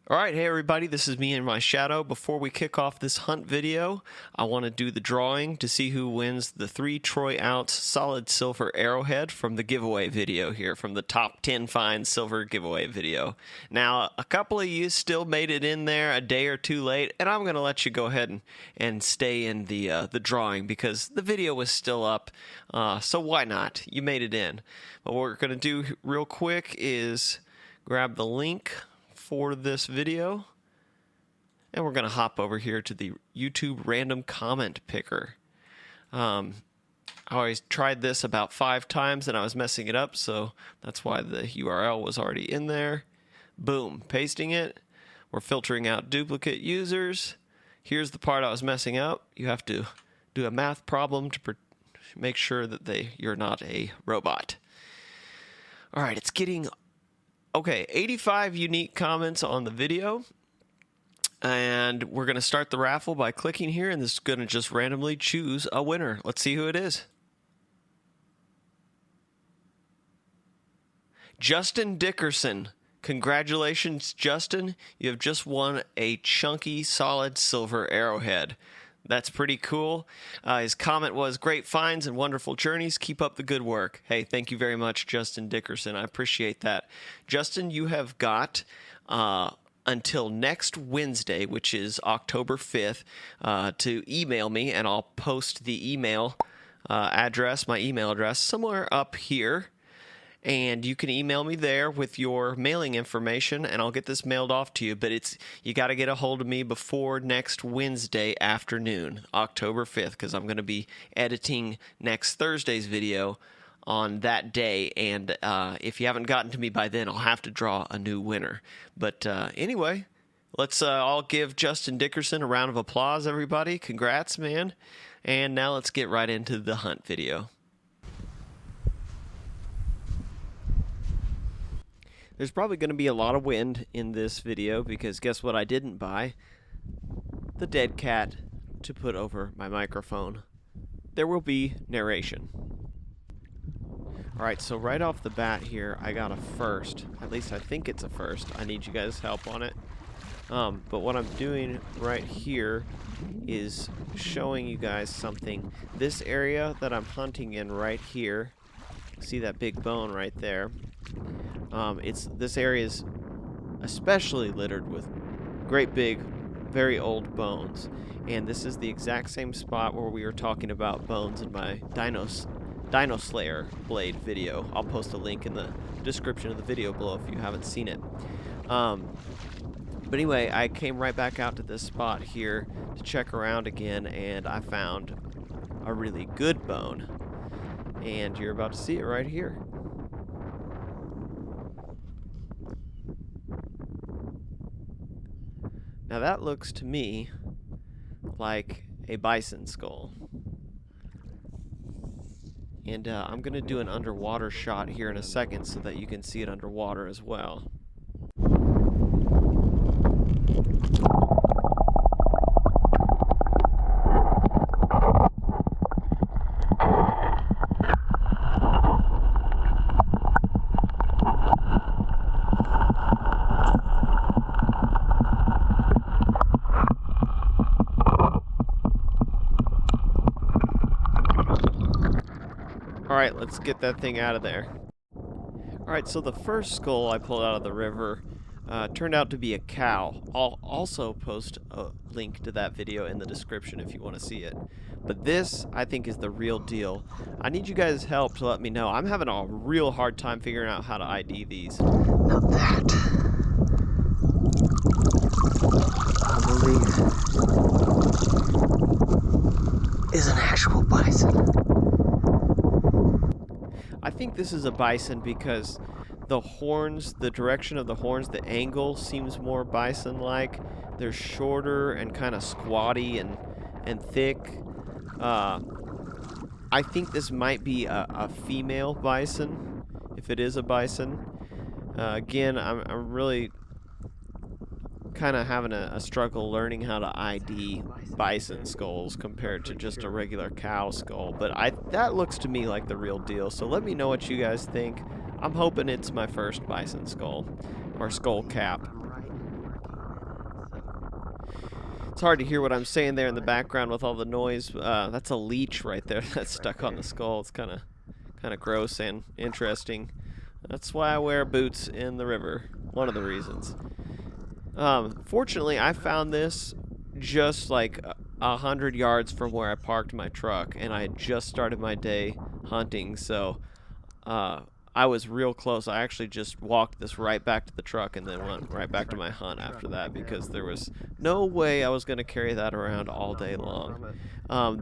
Alright, hey everybody, this is MeAndMyshadow. Before we kick off this hunt video, I want to do the drawing to see who wins the 3 troy ounce solid silver arrowhead from the giveaway video here, from the top 10 finds silver giveaway video. Now, a couple of you still made it in there a day or two late, and I'm going to let you go ahead and stay in the drawing because the video was still up, so why not? You made it in. But what we're going to do real quick is grab the link for this video, and we're going to hop over here to the YouTube random comment picker. I always tried this about 5 times and I was messing it up, so that's why the URL was already in there. Boom, pasting it. We're filtering out duplicate users. Here's the part I was messing up. You have to do a math problem to make sure that you're not a robot. All right, it's getting okay, 85 unique comments on the video, and we're going to start the raffle by clicking here, and this is going to just randomly choose a winner. Let's see who it is. Justin Dickerson. Congratulations, Justin. You have just won a chunky, solid silver arrowhead. That's pretty cool. His comment was, "Great finds and wonderful journeys. Keep up the good work." Hey, thank you very much, Justin Dickerson. I appreciate that. Justin, you have got until next Wednesday, which is October 5th, to email me, and I'll post the email address, my email address, somewhere up here. And you can email me there with your mailing information, and I'll get this mailed off to you. But you got to get a hold of me before next Wednesday afternoon, October 5th, because I'm going to be editing next Thursday's video on that day. And if you haven't gotten to me by then, I'll have to draw a new winner. But anyway, let's all give Justin Dickerson a round of applause, everybody. Congrats, man. And now let's get right into the hunt video. There's probably going to be a lot of wind in this video because guess what I didn't buy? The dead cat to put over my microphone. There will be narration. Alright, so right off the bat here, I got a first. At least I think it's a first. I need you guys' help on it. But what I'm doing right here is showing you guys something. This area that I'm hunting in right here, see that big bone right there? This area is especially littered with great big, very old bones, and this is the exact same spot where we were talking about bones in my Dino Slayer blade video. I'll post a link in the description of the video below if you haven't seen it. But anyway, I came right back out to this spot here to check around again, and I found a really good bone, and you're about to see it right here. Now that looks to me like a bison skull. And I'm going to do an underwater shot here in a second so that you can see it underwater as well. Alright, let's get that thing out of there. Alright, so the first skull I pulled out of the river turned out to be a cow. I'll also post a link to that video in the description if you want to see it. But this, I think, is the real deal. I need you guys' help to let me know. I'm having a real hard time figuring out how to ID these. Now that, I believe, is an actual bison. I think this is a bison because the horns, the direction of the horns, the angle seems more bison-like. They're shorter and kind of squatty and thick. I think this might be a female bison, if it is a bison. Again, I'm really kind of having a struggle learning how to ID bison skulls compared to just a regular cow skull, but that looks to me like the real deal. So let me know what you guys think. I'm hoping it's my first bison skull or skull cap. It's hard to hear what I'm saying there in the background with all the noise. That's a leech right there that's stuck on the skull. It's kind of gross and interesting. That's why I wear boots in the river. One of the reasons. Fortunately, I found this just like 100 yards from where I parked my truck, and I had just started my day hunting, so I was real close. I actually just walked this right back to the truck and then went right back to my hunt after that because there was no way I was going to carry that around all day long.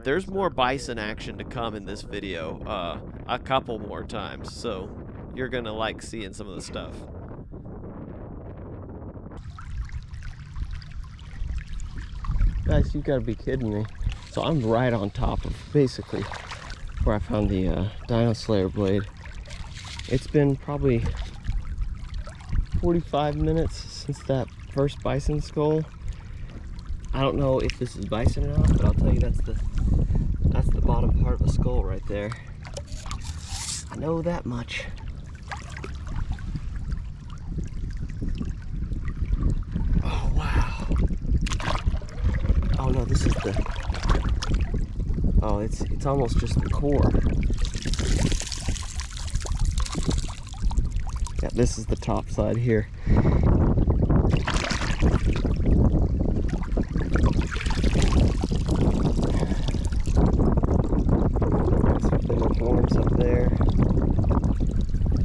There's more bison action to come in this video, a couple more times, so you're going to like seeing some of the stuff. Guys, you've got to be kidding me. So I'm right on top of basically where I found the Dino Slayer blade. It's been probably 45 minutes since that first bison skull. I don't know if this is bison or not, but I'll tell you that's the bottom part of a skull right there. I know that much. Oh wow. Oh no, this is it's almost just the core. Yeah, this is the top side here. Some little horns up there.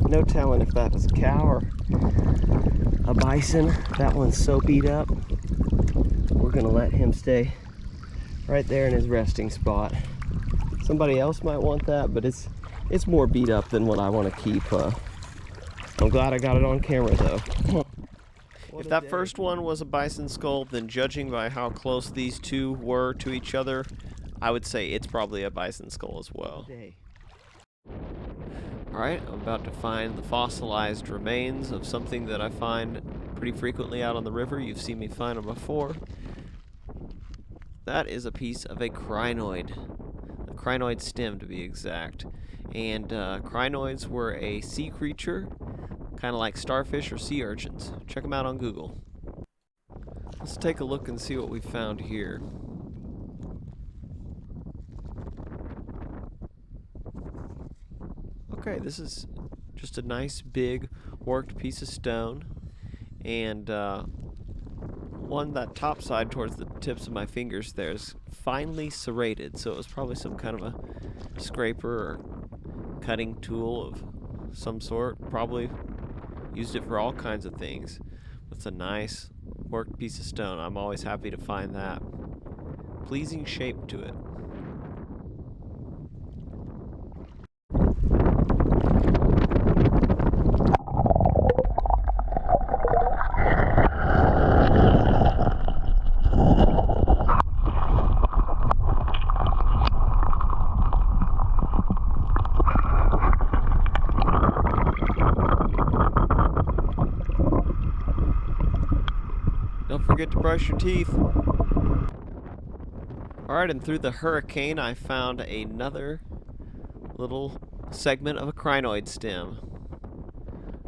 No telling if that was a cow or a bison. That one's so beat up. We're gonna let him stay right there in his resting spot. Somebody else might want that, but it's more beat up than what I want to keep. I'm glad I got it on camera though. If that first one was a bison skull, then judging by how close these two were to each other, I would say it's probably a bison skull as well. Alright, I'm about to find the fossilized remains of something that I find pretty frequently out on the river. You've seen me find them before. That is a piece of a crinoid. A crinoid stem to be exact. And crinoids were a sea creature, kind of like starfish or sea urchins. Check them out on Google. Let's take a look and see what we found here. Okay, this is just a nice big worked piece of stone, and one that top side towards the tips of my fingers there is finely serrated, so it was probably some kind of a scraper or cutting tool of some sort. Probably used it for all kinds of things. It's a nice worked piece of stone. I'm always happy to find that. Pleasing shape to it. Don't forget to brush your teeth. Alright, and through the hurricane I found another little segment of a crinoid stem.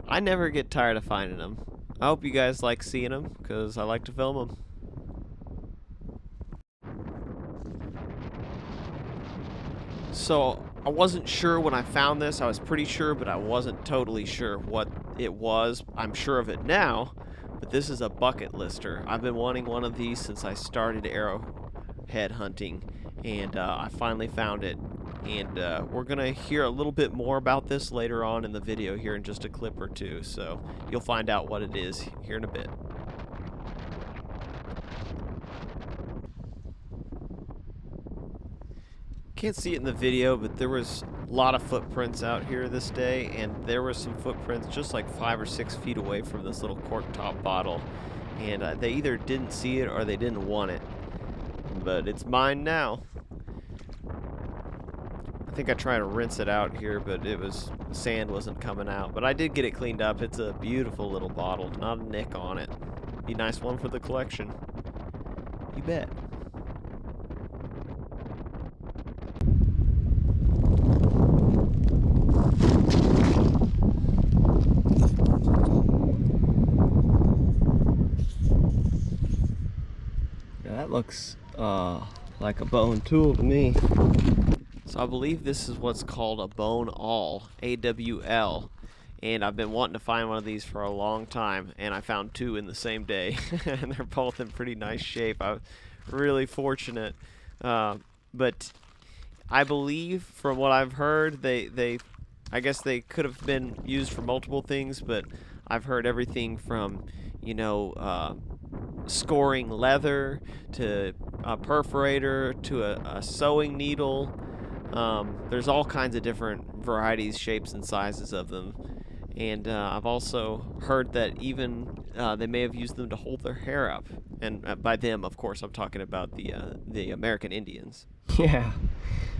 I never get tired of finding them. I hope you guys like seeing them, because I like to film them. So, I wasn't sure when I found this. I was pretty sure, but I wasn't totally sure what it was. I'm sure of it now. But this is a bucket lister. I've been wanting one of these since I started arrowhead hunting, and I finally found it. And we're going to hear a little bit more about this later on in the video here in just a clip or two, so you'll find out what it is here in a bit. Can't see it in the video, but there was a lot of footprints out here this day, and there were some footprints just like 5 or 6 feet away from this little cork top bottle, and they either didn't see it or they didn't want it, but it's mine now. I think I tried to rinse it out here, but sand wasn't coming out, but I did get it cleaned up. It's a beautiful little bottle, not a nick on it. Be a nice one for the collection. You bet. looks like a bone tool to me. So I believe this is what's called a bone awl, AWL. And I've been wanting to find one of these for a long time, and I found two in the same day, and they're both in pretty nice shape. I was really fortunate, but I believe from what I've heard, I guess they could have been used for multiple things, but I've heard everything from, scoring leather to a perforator to a sewing needle. There's all kinds of different varieties, shapes, and sizes of them. And I've also heard that even they may have used them to hold their hair up. And by them, of course, I'm talking about the American Indians. Yeah,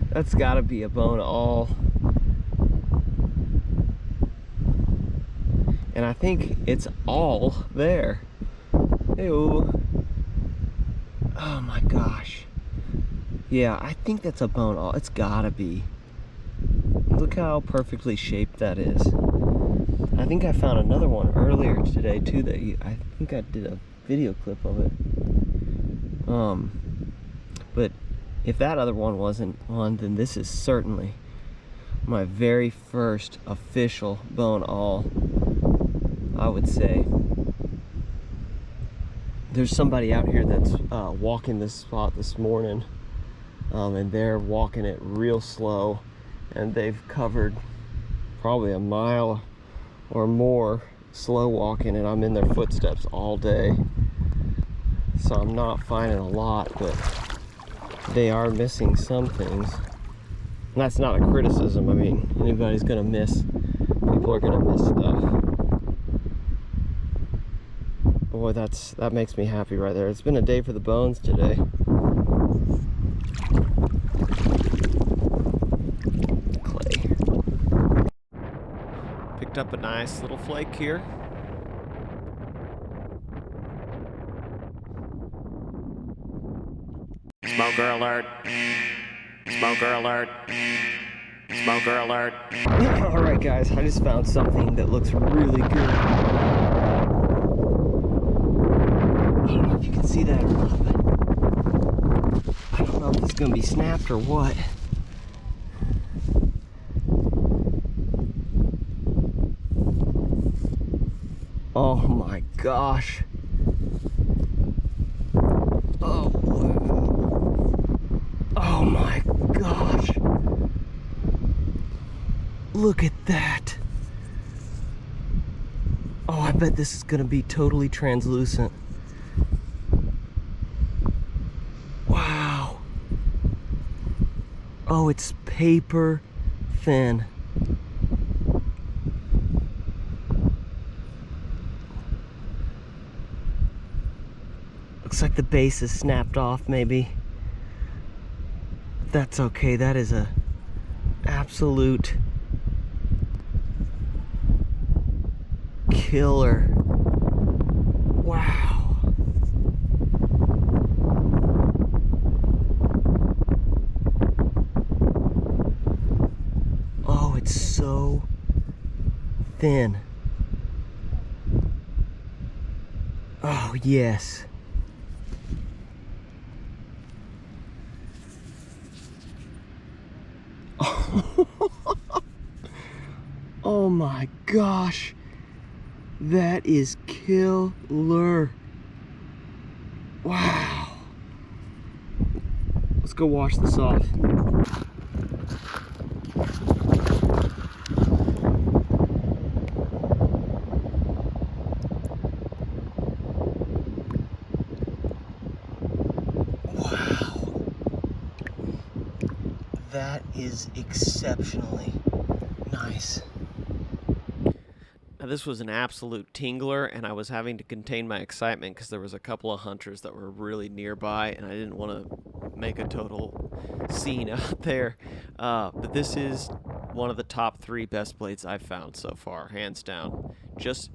that's gotta be a bone awl. And I think it's all there. Ew. Oh my gosh. Yeah, I think that's a bone awl. It's gotta be. Look how perfectly shaped that is. I think I found another one earlier today too that I think I did a video clip of it. But if that other one wasn't one, then this is certainly my very first official bone awl, I would say. There's somebody out here that's walking this spot this morning, and they're walking it real slow, and they've covered probably a mile or more slow walking, and I'm in their footsteps all day. So I'm not finding a lot, but they are missing some things. And that's not a criticism. I mean, anybody's gonna miss, people are gonna miss stuff. Boy, that makes me happy right there. It's been a day for the bones today. Clay. Picked up a nice little flake here. Smoker alert. Smoker alert. Smoker alert. Alright guys, I just found something that looks really good. I don't know if you can see that or not, but I don't know if it's gonna be snapped or what. Oh my gosh. Oh my gosh. Look at that. Oh, I bet this is gonna be totally translucent. Wow. Oh, it's paper thin. Looks like the base is snapped off maybe. That's okay, that is a absolute killer. Wow. Oh, it's so thin. Oh, yes. Oh my gosh. That is killer. Wow. Let's go wash this off. Wow. That is exceptionally nice. Now, this was an absolute tingler, and I was having to contain my excitement because there was a couple of hunters that were really nearby, and I didn't want to make a total scene out there. But this is one of the top 3 best blades I've found so far, hands down. Just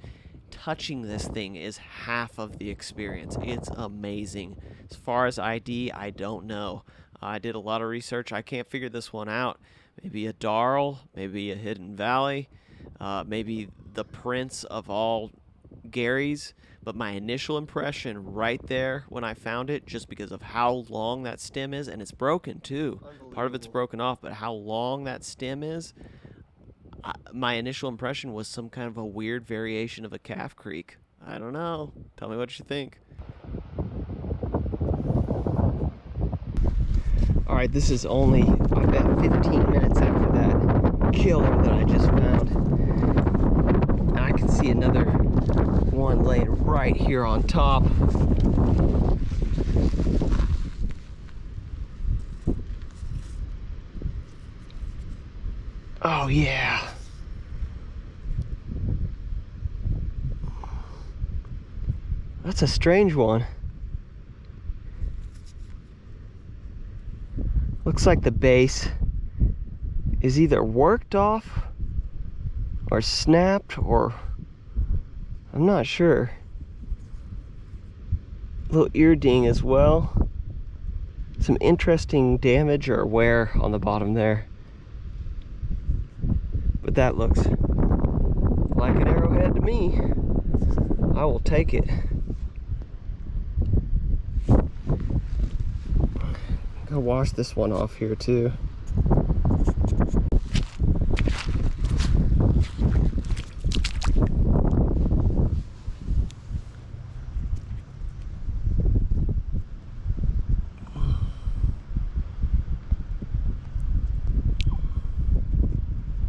touching this thing is half of the experience. It's amazing. As far as ID, I don't know. I did a lot of research. I can't figure this one out. Maybe a Darl, maybe a Hidden Valley, maybe the prince of all Gary's, but my initial impression right there when I found it, just because of how long that stem is, and it's broken too. Part of it's broken off, but how long that stem is, my initial impression was some kind of a weird variation of a calf creek. I don't know. Tell me what you think. All right, this is only, I bet, 15 minutes after that killer that I just found. And I can see another one laying right here on top. Oh yeah. That's a strange one. Looks like the base is either worked off or snapped, or I'm not sure. A little ear ding as well. Some interesting damage or wear on the bottom there. But that looks like an arrowhead to me. I will take it. Go wash this one off here too.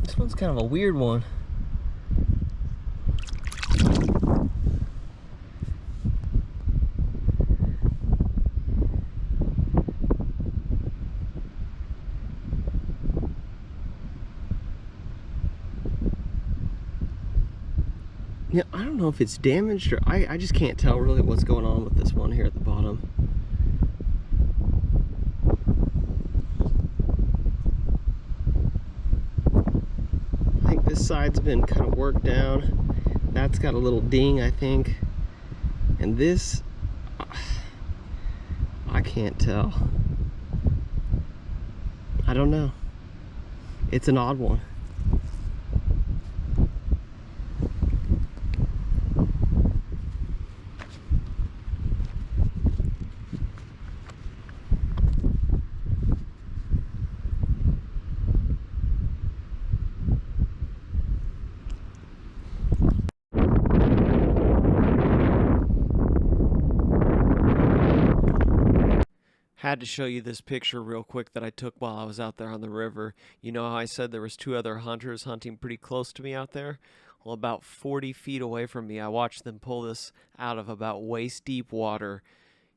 This one's kind of a weird one. Yeah, I don't know if it's damaged or I just can't tell really what's going on with this one here at the bottom. I think this side's been kind of worked down. That's got a little ding, I think. And this, I can't tell. I don't know. It's an odd one. Had to show you this picture real quick that I took while I was out there on the river. You know how I said there was 2 other hunters hunting pretty close to me out there? Well, about 40 feet away from me, I watched them pull this out of about waist deep water.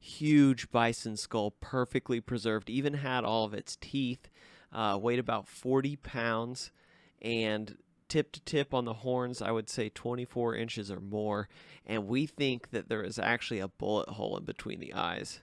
Huge bison skull, perfectly preserved, even had all of its teeth, weighed about 40 pounds, and tip to tip on the horns, I would say 24 inches or more. And we think that there is actually a bullet hole in between the eyes.